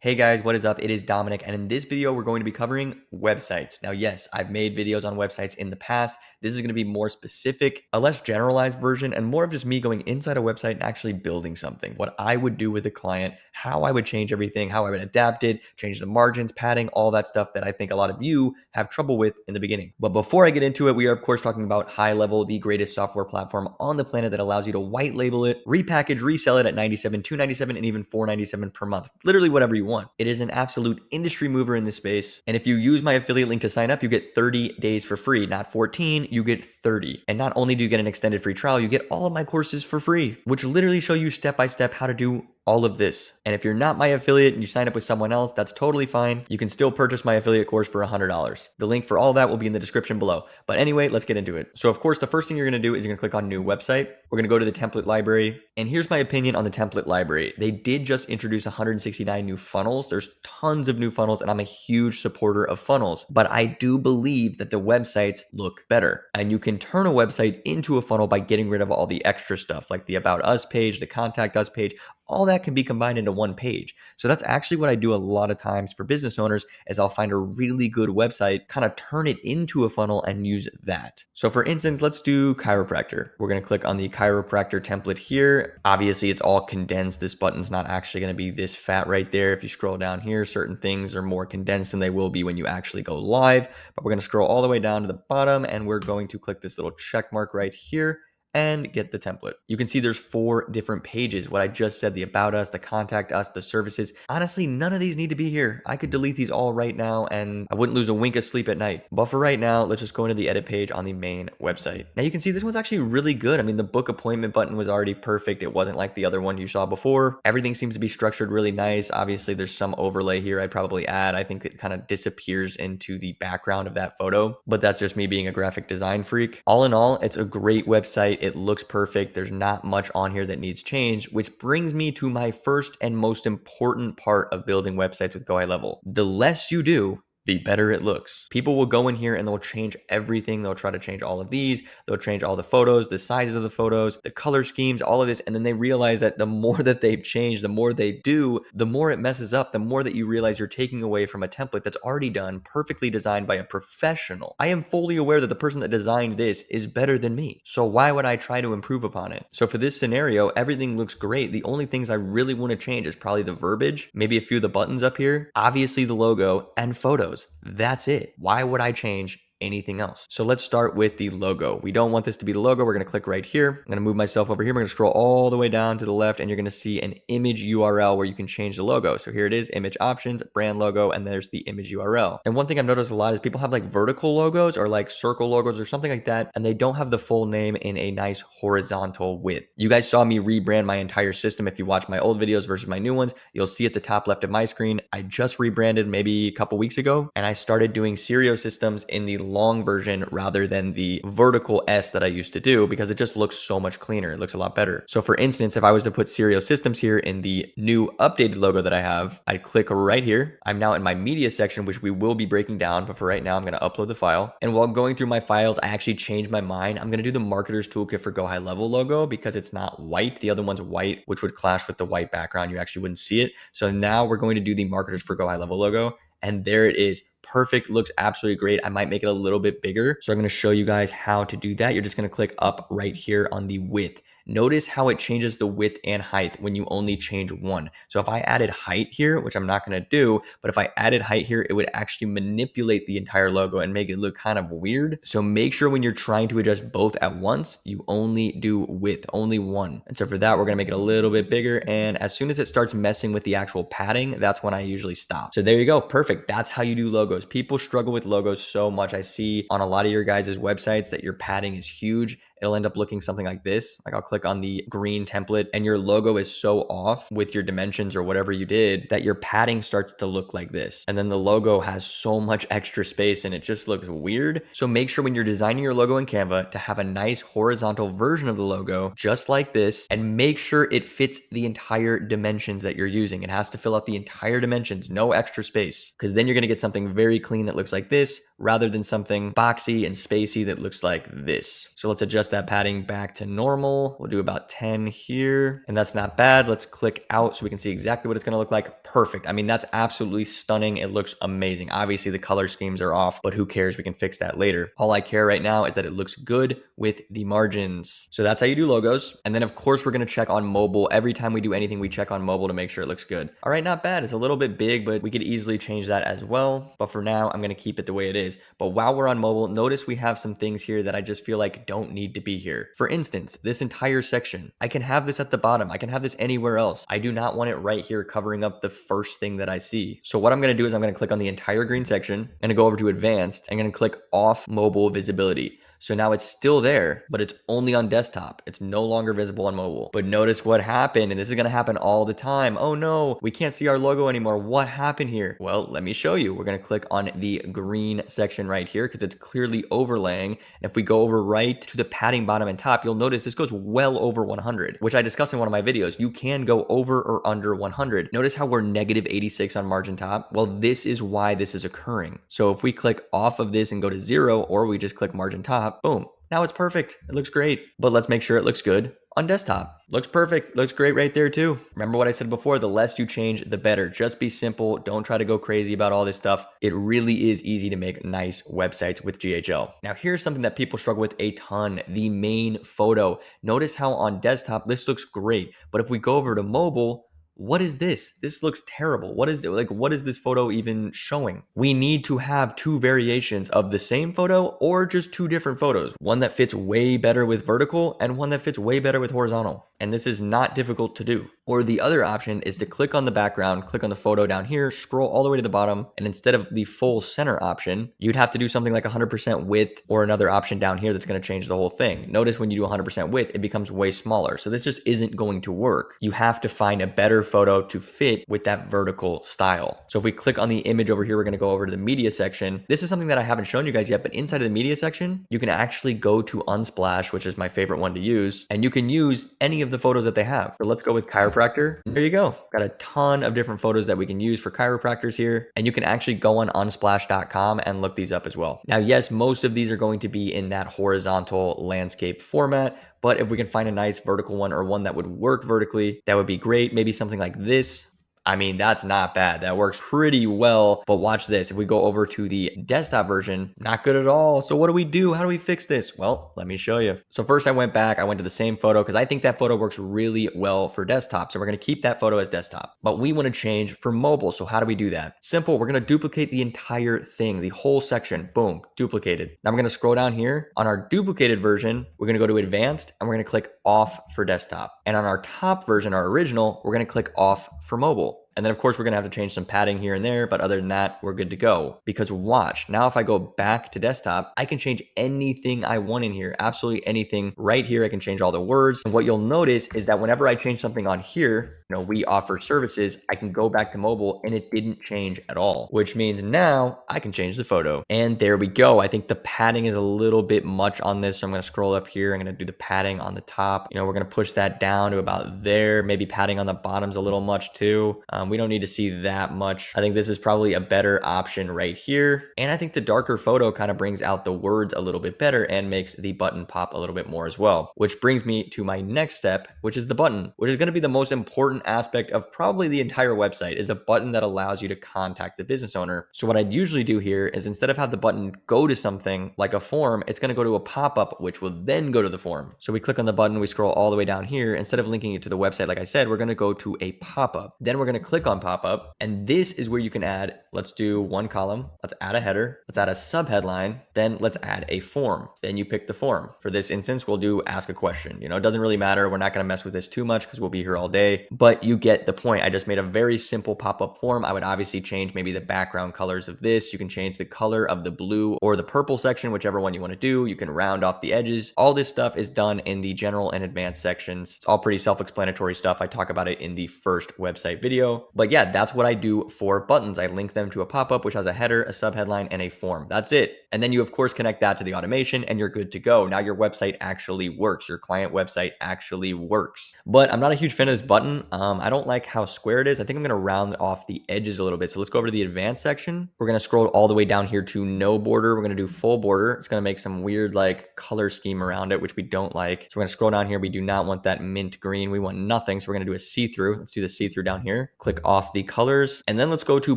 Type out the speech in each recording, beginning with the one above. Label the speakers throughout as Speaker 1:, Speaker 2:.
Speaker 1: Hey guys, what is up? It is Dominic, and in this video, we're going to be covering websites. Now, yes, I've made videos on websites in the past. This is going to be more specific, a less generalized version, and more of just me going inside a website and actually building something. What I would do with a client, how I would change everything, how I would adapt it, change the margins, padding, all that stuff that I think a lot of you have trouble with in the beginning. But before I get into it, we are, of course, talking about HighLevel, the greatest software platform on the planet that allows you to white label it, repackage, resell it at $97, $297, and even $497 per month. Literally whatever you want. It is an absolute industry mover in this space. And if you use my affiliate link to sign up, you get 30 days for free, not 14, you get 30. And not only do you get an extended free trial, you get all of my courses for free, which literally show you step by step how to do all of this. And if you're not my affiliate and you sign up with someone else, that's totally fine. You can still purchase my affiliate course for $100. The link for all that will be in the description below. But anyway, let's get into it. So of course, the first thing you're gonna do is you're gonna click on new website. We're gonna go to the template library. And here's my opinion on the template library. They did just introduce 169 new funnels. There's tons of new funnels, and I'm a huge supporter of funnels. But I do believe that the websites look better. And you can turn a website into a funnel by getting rid of all the extra stuff, like the About Us page, the Contact Us page. All that can be combined into one page. So that's actually what I do a lot of times for business owners is I'll find a really good website, kind of turn it into a funnel and use that. So for instance, let's do chiropractor. We're going to click on the chiropractor template here. Obviously it's all condensed. This button's not actually going to be this fat right there. If you scroll down here, certain things are more condensed than they will be when you actually go live, but we're going to scroll all the way down to the bottom and we're going to click this little check mark right here and get the template. You can see there's 4 different pages. What I just said, the About Us, the Contact Us, the Services. Honestly, none of these need to be here. I could delete these all right now and I wouldn't lose a wink of sleep at night. But for right now, let's just go into the edit page on the main website. Now you can see this one's actually really good. I mean, the book appointment button was already perfect. It wasn't like the other one you saw before. Everything seems to be structured really nice. Obviously, there's some overlay here I'd probably add. I think it kind of disappears into the background of that photo, but that's just me being a graphic design freak. All in all, it's a great website. It looks perfect. There's not much on here that needs change, which brings me to my first and most important part of building websites with GoHighLevel. The less you do, the better it looks. People will go in here and they'll change everything. They'll try to change all of these. They'll change all the photos, the sizes of the photos, the color schemes, all of this. And then they realize that the more that they've changed, the more they do, the more it messes up, the more that you realize you're taking away from a template that's already done, perfectly designed by a professional. I am fully aware that the person that designed this is better than me. So why would I try to improve upon it? So for this scenario, everything looks great. The only things I really want to change is probably the verbiage, maybe a few of the buttons up here, obviously the logo, and photos. That's it. Why would I change anything else? So let's start with the logo. We don't want this to be the logo. We're going to click right here. I'm going to move myself over here. We're going to scroll all the way down to the left and you're going to see an image URL where you can change the logo. So here it is, image options, brand logo, and there's the image URL. And one thing I've noticed a lot is people have like vertical logos or like circle logos or something like that, and they don't have the full name in a nice horizontal width. You guys saw me rebrand my entire system. If you watch my old videos versus my new ones, you'll see at the top left of my screen, I just rebranded maybe a couple weeks ago, and I started doing Stereo systems in the long version rather than the vertical S that I used to do because it just looks so much cleaner. It looks a lot better. So for instance, if I was to put Stereo systems here in the new updated logo that I have, I'd click right here. I'm now in my media section, which we will be breaking down, but for right now, I'm going to upload the file. And while going through my files, I actually changed my mind. I'm going to do the Marketer's Toolkit for GoHighLevel logo because it's not white. The other one's white, which would clash with the white background. You actually wouldn't see it. So now we're going to do the Marketers for GoHighLevel logo. And there it is. Perfect. Looks absolutely great. I might make it a little bit bigger. So I'm going to show you guys how to do that. You're just going to click up right here on the width. Notice how it changes the width and height when you only change one. So if I added height here, which I'm not going to do, but if I added height here, it would actually manipulate the entire logo and make it look kind of weird. So make sure when you're trying to adjust both at once, you only do width, only one. And so for that, we're going to make it a little bit bigger. And as soon as it starts messing with the actual padding, that's when I usually stop. So there you go. Perfect. That's how you do logos. People struggle with logos so much. I see on a lot of your guys' websites that your padding is huge. It'll end up looking something like this. Like I'll click on the green template and your logo is so off with your dimensions or whatever you did that your padding starts to look like this. And then the logo has so much extra space and it just looks weird. So make sure when you're designing your logo in Canva to have a nice horizontal version of the logo just like this, and make sure it fits the entire dimensions that you're using. It has to fill out the entire dimensions, no extra space, because then you're going to get something very clean that looks like this rather than something boxy and spacey that looks like this. So let's adjust that padding back to normal. We'll do about 10 here, and that's not bad. Let's click out so we can see exactly what it's gonna look like. Perfect. I mean, that's absolutely stunning. It looks amazing. Obviously the color schemes are off, but who cares? We can fix that later. All I care right now is that it looks good with the margins. So that's how you do logos. And then of course we're gonna check on mobile. Every time we do anything, we check on mobile to make sure it looks good. All right, not bad. It's a little bit big, but we could easily change that as well. But for now, I'm gonna keep it the way it is. But while we're on mobile, notice we have some things here that I just feel like don't need to be here. For instance, this entire section, I can have this at the bottom. I can have this anywhere else. I do not want it right here covering up the first thing that I see. So what I'm gonna do is I'm gonna click on the entire green section and go over to advanced. I'm gonna click off mobile visibility. So now it's still there, but it's only on desktop. It's no longer visible on mobile. But notice what happened, and this is gonna happen all the time. Oh no, we can't see our logo anymore. What happened here? Well, let me show you. We're gonna click on the green section right here because it's clearly overlaying. And if we go over right to the padding bottom and top, you'll notice this goes well over 100, which I discussed in one of my videos. You can go over or under 100. Notice how we're negative 86 on margin top. Well, this is why this is occurring. So if we click off of this and go to 0, or we just click margin top, boom, now it's perfect. It looks great, but let's make sure it looks good on desktop. Looks perfect. Looks great right there too. Remember what I said before, the less you change, the better. Just be simple. Don't try to go crazy about all this stuff. It really is easy to make nice websites with GHL. Now here's something that people struggle with a ton, the main photo. Notice how on desktop, this looks great, but if we go over to mobile, what is this? This looks terrible. What is it? Like, what is this photo even showing? We need to have two variations of the same photo or just two different photos. One that fits way better with vertical and one that fits way better with horizontal. And this is not difficult to do. Or the other option is to click on the background, click on the photo down here, scroll all the way to the bottom, and instead of the full center option, you'd have to do something like 100% width or another option down here that's going to change the whole thing. Notice when you do 100% width, it becomes way smaller. So this just isn't going to work. You have to find a better photo to fit with that vertical style. So if we click on the image over here, we're going to go over to the media section. This is something that I haven't shown you guys yet, but inside of the media section, you can actually go to Unsplash, which is my favorite one to use, and you can use any of the photos that they have. So let's go with chiropractor. There you go. Got a ton of different photos that we can use for chiropractors here, and you can actually go on unsplash.com and look these up as well. Now, yes, most of these are going to be in that horizontal landscape format, but if we can find a nice vertical one or one that would work vertically, that would be great. Maybe something like this. I mean, that's not bad. That works pretty well. But watch this. If we go over to the desktop version, not good at all. So what do we do? How do we fix this? Well, let me show you. So first I went back. I went to the same photo because I think that photo works really well for desktop. So we're going to keep that photo as desktop. But we want to change for mobile. So how do we do that? Simple. We're going to duplicate the entire thing, the whole section. Boom, duplicated. Now we're going to scroll down here. On our duplicated version, we're going to go to advanced and we're going to click off for desktop. And on our top version, our original, we're going to click off for mobile. And then of course we're gonna have to change some padding here and there, but other than that, we're good to go. Because watch, now if I go back to desktop, I can change anything I want in here, absolutely anything. Right here, I can change all the words. And what you'll notice is that whenever I change something on here, we offer services, I can go back to mobile and it didn't change at all, which means now I can change the photo. And there we go. I think the padding is a little bit much on this. So I'm gonna scroll up here. I'm gonna do the padding on the top. We're gonna push that down to about there. Maybe padding on the bottom's a little much too. We don't need to see that much. I think this is probably a better option right here. And I think the darker photo kind of brings out the words a little bit better and makes the button pop a little bit more as well. Which brings me to my next step, which is the button, which is gonna be the most important aspect of probably the entire website, is a button that allows you to contact the business owner. So what I'd usually do here is instead of have the button go to something like a form, it's gonna go to a pop-up, which will then go to the form. So we click on the button, we scroll all the way down here. Instead of linking it to the website, like I said, we're gonna go to a pop-up. Then we're gonna click on pop-up, and this is where you can add, let's do one column, let's add a header, let's add a subheadline, then let's add a form. Then you pick the form. For this instance, we'll do ask a question. It doesn't really matter. We're not gonna mess with this too much because we'll be here all day, but you get the point. I just made a very simple pop-up form. I would obviously change maybe the background colors of this. You can change the color of the blue or the purple section, whichever one you want to do. You can round off the edges. All this stuff is done in the general and advanced sections. It's all pretty self-explanatory stuff. I talk about it in the first website video. But yeah, that's what I do for buttons. I link them to a pop-up, which has a header, a subheadline, and a form. That's it. And then you of course connect that to the automation and you're good to go. Now your website actually works. Your client website actually works. But I'm not a huge fan of this button. I don't like how square it is. I think I'm going to round off the edges a little bit. So let's go over to the advanced section. We're going to scroll all the way down here to no border. We're going to do full border. It's going to make some weird like color scheme around it, which we don't like. So we're going to scroll down here. We do not want that mint green. We want nothing. So we're going to do a see-through. Let's do the see-through down here. Click off the colors. And then let's go to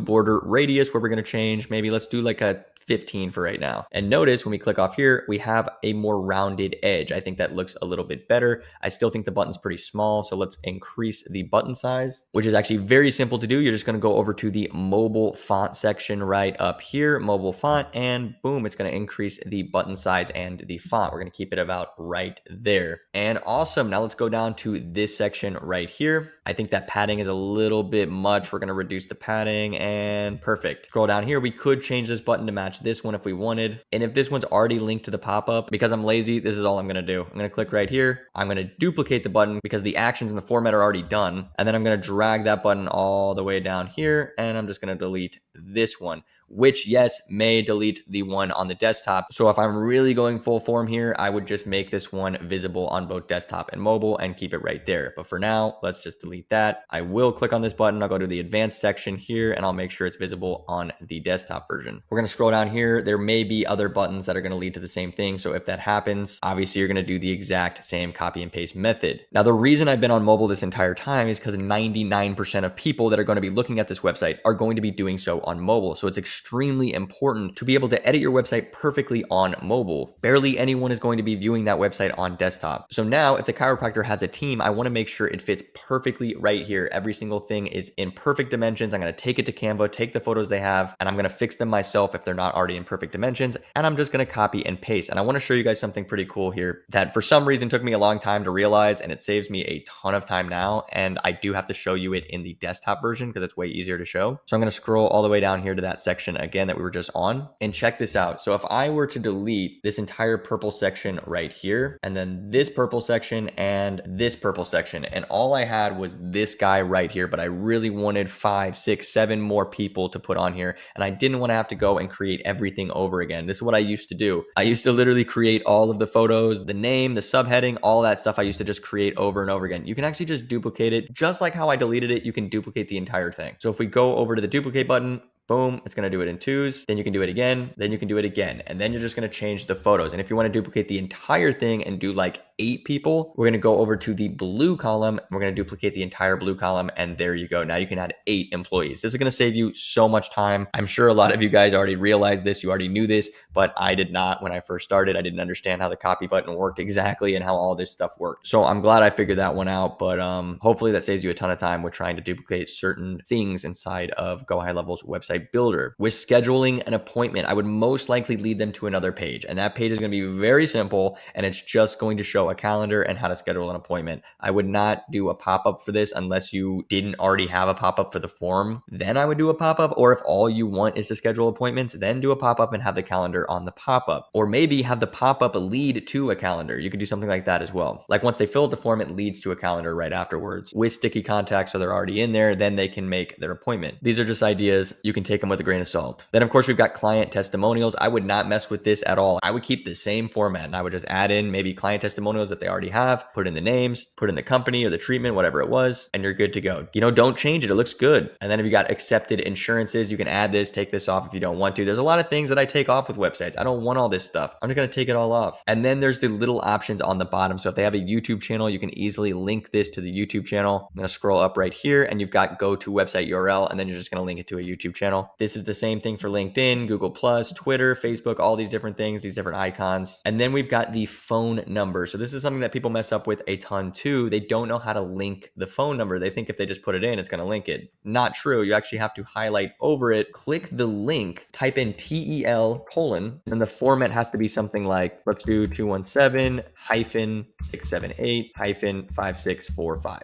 Speaker 1: border radius, where we're going to change. Maybe let's do like a 15 for right now. And notice when we click off here, we have a more rounded edge. I think that looks a little bit better. I still think the button's pretty small. So let's increase the button size, which is actually very simple to do. You're just going to go over to the mobile font section right up here, mobile font, and boom, it's going to increase the button size and the font. We're going to keep it about right there. And awesome. Now let's go down to this section right here. I think that padding is a little bit much. We're going to reduce the padding and perfect. Scroll down here. We could change this button to match this one if we wanted. And if this one's already linked to the pop-up, because I'm lazy, this is all I'm going to do. I'm going to click right here. I'm going to duplicate the button because the actions in the format are already done. And then I'm going to drag that button all the way down here. And I'm just going to delete this one, which, yes, may delete the one on the desktop. So if I'm really going full form here, I would just make this one visible on both desktop and mobile and keep it right there. But for now, let's just delete that. I will click on this button. I'll go to the advanced section here and I'll make sure it's visible on the desktop version. We're going to scroll down here. There may be other buttons that are going to lead to the same thing. So if that happens, obviously you're going to do the exact same copy and paste method. Now, the reason I've been on mobile this entire time is because 99% of people that are going to be looking at this website are going to be doing so on mobile. So it's extremely important to be able to edit your website perfectly on mobile. Barely anyone is going to be viewing that website on desktop. So now if the chiropractor has a team, I want to make sure it fits perfectly right here. Every single thing is in perfect dimensions. I'm going to take it to Canva, take the photos they have, and I'm going to fix them myself if they're not already in perfect dimensions. And I'm just going to copy and paste. And I want to show you guys something pretty cool here that for some reason took me a long time to realize, and it saves me a ton of time now. And I do have to show you it in the desktop version because it's way easier to show. So I'm going to scroll all the way down here to that section again that we were just on, and check this out. So if I were to delete this entire purple section right here, and then this purple section and this purple section, and all I had was this guy right here, but I really wanted 5, 6, 7 more people to put on here, and I didn't want to have to go and create everything over again. This is what I used to do. I used to literally create all of the photos, the name, the subheading, all that stuff I used to just create over and over again. You can actually just duplicate it. Just like how I deleted it, you can duplicate the entire thing. So if we go over to the duplicate button, boom, it's going to do it in 2s. Then you can do it again. Then you can do it again. And then you're just going to change the photos. And if you want to duplicate the entire thing and do like 8 people, we're going to go over to the blue column. We're going to duplicate the entire blue column. And there you go. Now you can add 8 employees. This is going to save you so much time. I'm sure a lot of you guys already realized this. You already knew this, but I did not when I first started. I didn't understand how the copy button worked exactly and how all this stuff worked. So I'm glad I figured that one out. But hopefully that saves you a ton of time with trying to duplicate certain things inside of GoHighLevel's website builder. With scheduling an appointment, I would most likely lead them to another page, and that page is going to be very simple, and it's just going to show a calendar and how to schedule an appointment. I would not do a pop-up for this unless you didn't already have a pop-up for the form. Then I would do a pop-up, or if all you want is to schedule appointments, then do a pop-up and have the calendar on the pop-up, or maybe have the pop-up lead to a calendar. You could do something like that as well. Like once they fill out the form, it leads to a calendar right afterwards with sticky contacts, so they're already in there. Then they can make their appointment. These are just ideas. You can take them with a grain of salt. Then of course we've got client testimonials. I would not mess with this at all. I would keep the same format, and I would just add in maybe client testimonials that they already have, put in the names, put in the company or the treatment, whatever it was, and you're good to go. Don't change it. It looks good. And then if you got accepted insurances, you can add this, take this off if you don't want to. There's a lot of things that I take off with websites. I don't want all this stuff. I'm just going to take it all off. And then there's the little options on the bottom. So if they have a YouTube channel, you can easily link this to the YouTube channel. I'm going to scroll up right here, and you've got go to website URL, and then you're just going to link it to a YouTube channel. This is the same thing for LinkedIn, Google Plus, Twitter, Facebook, all these different things, these different icons. And then we've got the phone number. So this is something that people mess up with a ton too. They don't know how to link the phone number. They think if they just put it in, it's going to link it. Not true. You actually have to highlight over it, click the link, type in TEL : and the format has to be something like, let's do 217-678-5645.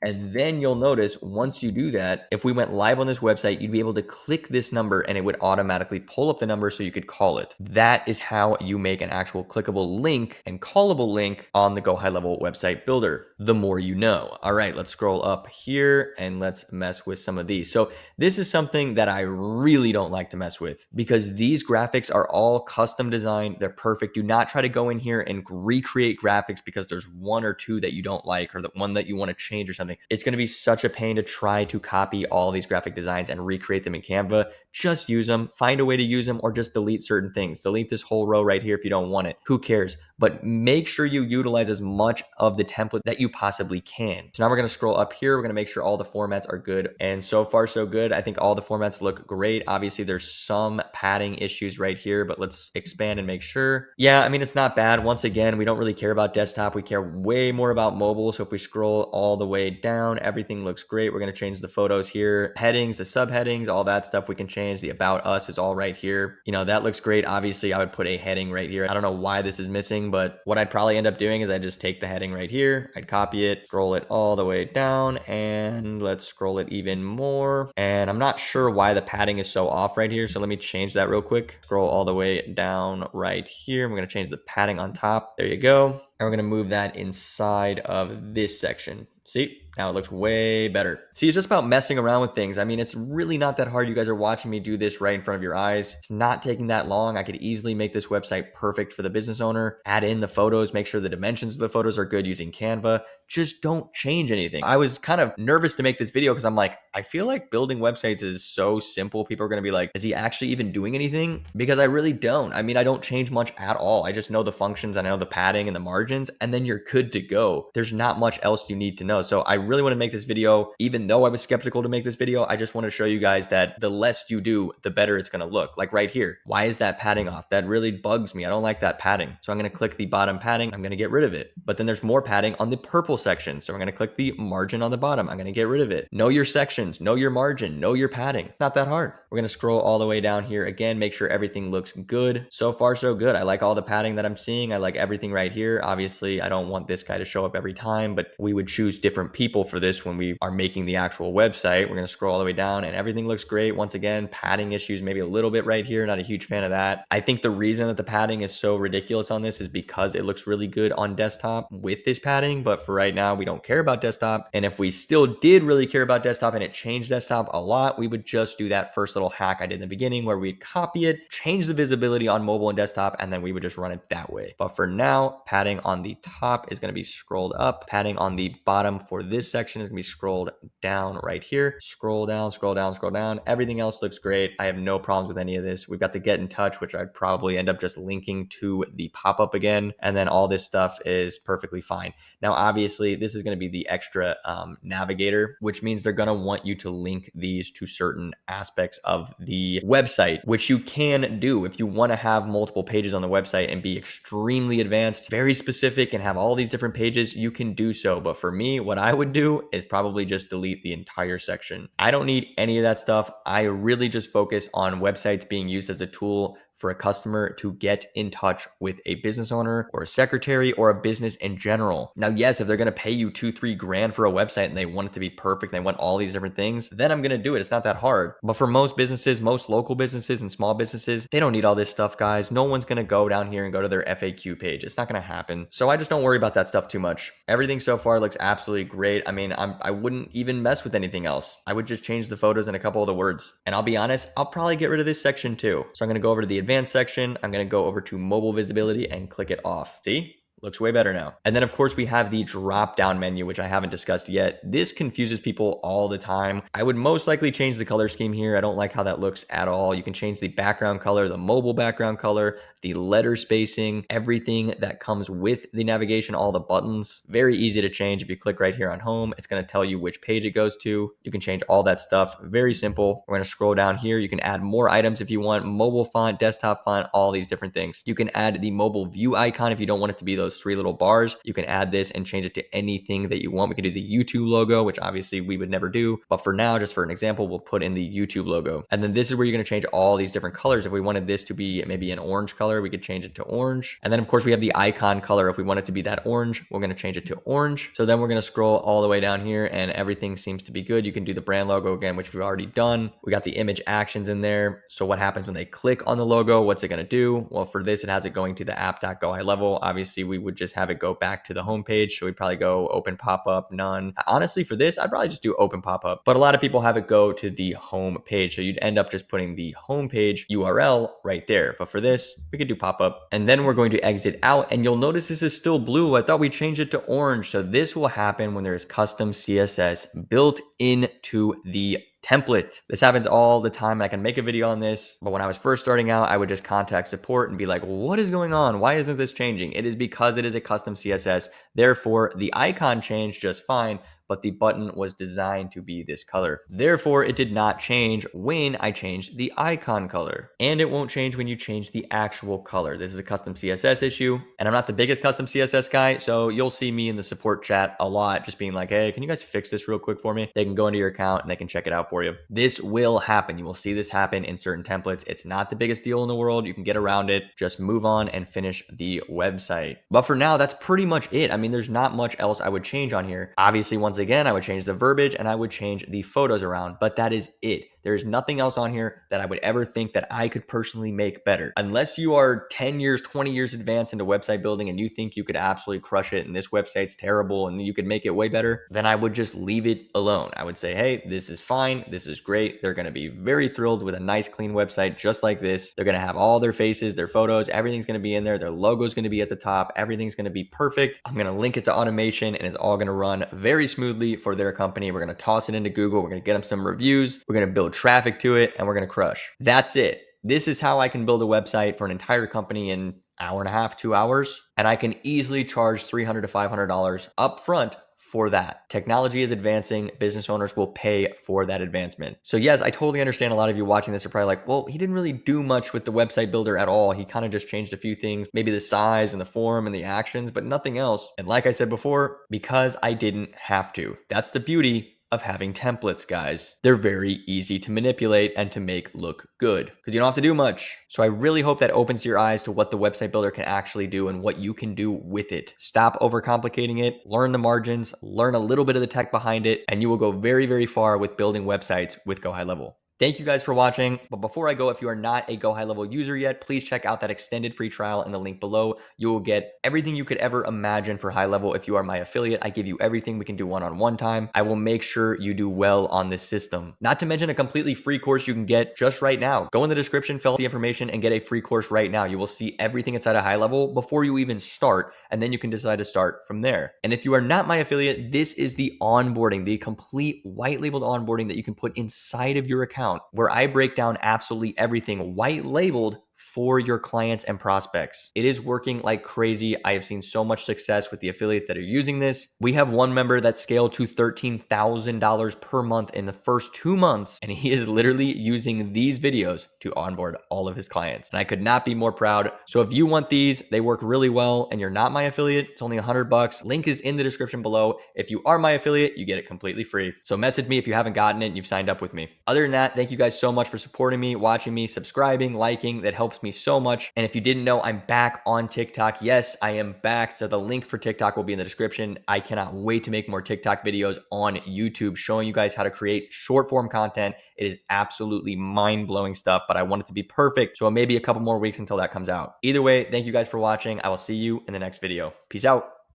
Speaker 1: And then you'll notice once you do that, if we went live on this website, you'd be able to click this number and it would automatically pull up the number so you could call it. That is how you make an actual clickable link and callable link on the GoHighLevel website builder. The more you know. All right, let's scroll up here and let's mess with some of these. So this is something that I really don't like to mess with because these graphics are all custom designed. They're perfect. Do not try to go in here and recreate graphics because there's one or two that you don't like or the one that you want to change or something. me. It's going to be such a pain to try to copy all these graphic designs and recreate them in Canva. Just use them, find a way to use them, or just delete certain things. Delete this whole row right here if you don't want it. Who cares? But make sure you utilize as much of the template that you possibly can. So now we're going to scroll up here. We're going to make sure all the formats are good. And so far, so good. I think all the formats look great. Obviously, there's some padding issues right here, but let's expand and make sure. Yeah, I mean, it's not bad. Once again, we don't really care about desktop. We care way more about mobile. So if we scroll all the way down, everything looks great. We're going to change the photos here. Headings, the subheadings, all that stuff we can change. The about us is all right here. You know, that looks great. Obviously, I would put a heading right here. I don't know why this is missing, but what I'd probably end up doing is I just take the heading right here. I'd copy it, scroll it all the way down, and let's scroll it even more. And I'm not sure why the padding is so off right here. So let me change that real quick. Scroll all the way down right here. We're going to change the padding on top. There you go. And we're going to move that inside of this section. See, now it looks way better. See, it's just about messing around with things. I mean, it's really not that hard. You guys are watching me do this right in front of your eyes. It's not taking that long. I could easily make this website perfect for the business owner, add in the photos, make sure the dimensions of the photos are good using Canva. Just don't change anything. I was kind of nervous to make this video because I'm like, I feel like building websites is so simple. People are going to be like, is he actually even doing anything? Because I really don't. I mean, I don't change much at all. I just know the functions, and I know the padding and the margins, and then you're good to go. There's not much else you need to know. So I really want to make this video, even though I was skeptical to make this video. I just want to show you guys that the less you do, the better it's going to look. Like right here, why is that padding off? That really bugs me. I don't like that padding. So I'm going to click the bottom padding. I'm going to get rid of it. But then there's more padding on the purple section. So I'm going to click the margin on the bottom. I'm going to get rid of it. Know your sections, know your margin, know your padding. It's not that hard. We're going to scroll all the way down here again, make sure everything looks good. So far, so good. I like all the padding that I'm seeing. I like everything right here. Obviously, I don't want this guy to show up every time, but we would choose different people for this when we are making the actual website. We're going to scroll all the way down and everything looks great. Once again, padding issues, maybe a little bit right here. Not a huge fan of that. I think the reason that the padding is so ridiculous on this is because it looks really good on desktop with this padding. But for right now, we don't care about desktop. And if we still did really care about desktop and it changed desktop a lot, we would just do that first little hack I did in the beginning where we'd copy it, change the visibility on mobile and desktop, and then we would just run it that way. But for now, padding on the top is going to be scrolled up. Padding on the bottom for this section is going to be scrolled down right here. Scroll down, scroll down, scroll down. Everything else looks great. I have no problems with any of this. We've got the get in touch, which I'd probably end up just linking to the pop-up again. And then all this stuff is perfectly fine. Now, obviously, this is going to be the extra navigator, which means they're going to want you to link these to certain aspects of the website, which you can do if you want to have multiple pages on the website and be extremely advanced, very specific, and have all these different pages. You can do so. But for me, what I would do is probably just delete the entire section. I don't need any of that stuff. I really just focus on websites being used as a tool for a customer to get in touch with a business owner or a secretary or a business in general. Now, yes, if they're going to pay you $2-3 grand for a website and they want it to be perfect, they want all these different things, then I'm going to do it. It's not that hard. But for most businesses, most local businesses and small businesses, they don't need all this stuff, guys. No one's going to go down here and go to their FAQ page. It's not going to happen. So I just don't worry about that stuff too much. Everything so far looks absolutely great. I mean, I wouldn't even mess with anything else. I would just change the photos and a couple of the words. And I'll be honest, I'll probably get rid of this section too. So I'm going to go over to the advanced section. I'm going to go over to mobile visibility and click it off. See? Looks way better now. And then of course we have the drop down menu, which I haven't discussed yet. This confuses people all the time. I would most likely change the color scheme here. I don't like how that looks at all. You can change the background color, the mobile background color, the letter spacing, everything that comes with the navigation, all the buttons. Very easy to change. If you click right here on home, it's going to tell you which page it goes to. You can change all that stuff. Very simple. We're going to scroll down here. You can add more items if you want, mobile font, desktop font, all these different things. You can add the mobile view icon if you don't want it to be those 3 little bars. You can add this and change it to anything that you want. We can do the YouTube logo, which obviously we would never do. But for now, just for an example, we'll put in the YouTube logo. And then this is where you're going to change all these different colors. If we wanted this to be maybe an orange color, we could change it to orange. And then of course we have the icon color. If we want it to be that orange, we're going to change it to orange. So then we're going to scroll all the way down here and everything seems to be good. You can do the brand logo again, which we've already done. We got the image actions in there. So what happens when they click on the logo? What's it going to do? Well, for this, it has it going to the app.GoHighLevel. Obviously, we would just have it go back to the home page. So we'd probably go open pop-up, none. Honestly, for this, I'd probably just do open pop-up, but a lot of people have it go to the home page. So you'd end up just putting the home page URL right there. But for this, we could do pop-up, and then we're going to exit out, and you'll notice this is still blue. I thought we changed it to orange. So this will happen when there's custom CSS built into the template. This happens all the time. I can make a video on this, but when I was first starting out, I would just contact support and be like, what is going on? Why isn't this changing? It is because it is a custom CSS. Therefore, the icon changed just fine, but the button was designed to be this color. Therefore, it did not change when I changed the icon color. And it won't change when you change the actual color. This is a custom CSS issue, and I'm not the biggest custom CSS guy, so you'll see me in the support chat a lot just being like, hey, can you guys fix this real quick for me? They can go into your account and they can check it out for you. This will happen. You will see this happen in certain templates. It's not the biggest deal in the world. You can get around it. Just move on and finish the website. But for now, that's pretty much it. I mean, there's not much else I would change on here. Obviously, once again, I would change the verbiage and I would change the photos around, but that is it. There's nothing else on here that I would ever think that I could personally make better. Unless you are 10 years, 20 years advanced into website building and you think you could absolutely crush it and this website's terrible and you could make it way better, then I would just leave it alone. I would say, hey, this is fine. This is great. They're going to be very thrilled with a nice, clean website just like this. They're going to have all their faces, their photos, everything's going to be in there. Their logo's going to be at the top. Everything's going to be perfect. I'm going to link it to automation and it's all going to run very smoothly for their company. We're going to toss it into Google. We're going to get them some reviews. We're going to build traffic to it and we're going to crush. That's it. This is how I can build a website for an entire company in an hour and a half, 2 hours. And I can easily charge $300 to $500 upfront for that. Technology is advancing. Business owners will pay for that advancement. So yes, I totally understand a lot of you watching this are probably like, well, he didn't really do much with the website builder at all. He kind of just changed a few things, maybe the size and the form and the actions, but nothing else. And like I said before, because I didn't have to. That's the beauty of having templates, guys. They're very easy to manipulate and to make look good because you don't have to do much. So I really hope that opens your eyes to what the website builder can actually do and what you can do with it. Stop overcomplicating it, learn the margins, learn a little bit of the tech behind it, and you will go very, very far with building websites with GoHighLevel. Thank you guys for watching. But before I go, if you are not a GoHighLevel user yet, please check out that extended free trial in the link below. You will get everything you could ever imagine for high level. If you are my affiliate, I give you everything. We can do one-on-one time. I will make sure you do well on this system. Not to mention a completely free course you can get just right now. Go in the description, fill out the information, and get a free course right now. You will see everything inside of high level before you even start, and then you can decide to start from there. And if you are not my affiliate, this is the onboarding, the complete white labeled onboarding that you can put inside of your account, where I break down absolutely everything white labeled for your clients and prospects. It is working like crazy. I have seen so much success with the affiliates that are using this. We have one member that scaled to $13,000 per month in the first 2 months, and he is literally using these videos to onboard all of his clients. And I could not be more proud. So if you want these, they work really well, and you're not my affiliate, it's only $100. Link is in the description below. If you are my affiliate, you get it completely free. So message me if you haven't gotten it and you've signed up with me. Other than that, thank you guys so much for supporting me, watching me, subscribing, liking. That helps me so much. And if you didn't know, I'm back on TikTok. Yes, I am back. So the link for TikTok will be in the description. I cannot wait to make more TikTok videos on YouTube showing you guys how to create short form content. It is absolutely mind-blowing stuff, but I want it to be perfect. So maybe a couple more weeks until that comes out. Either way, thank you guys for watching. I will see you in the next video. Peace out.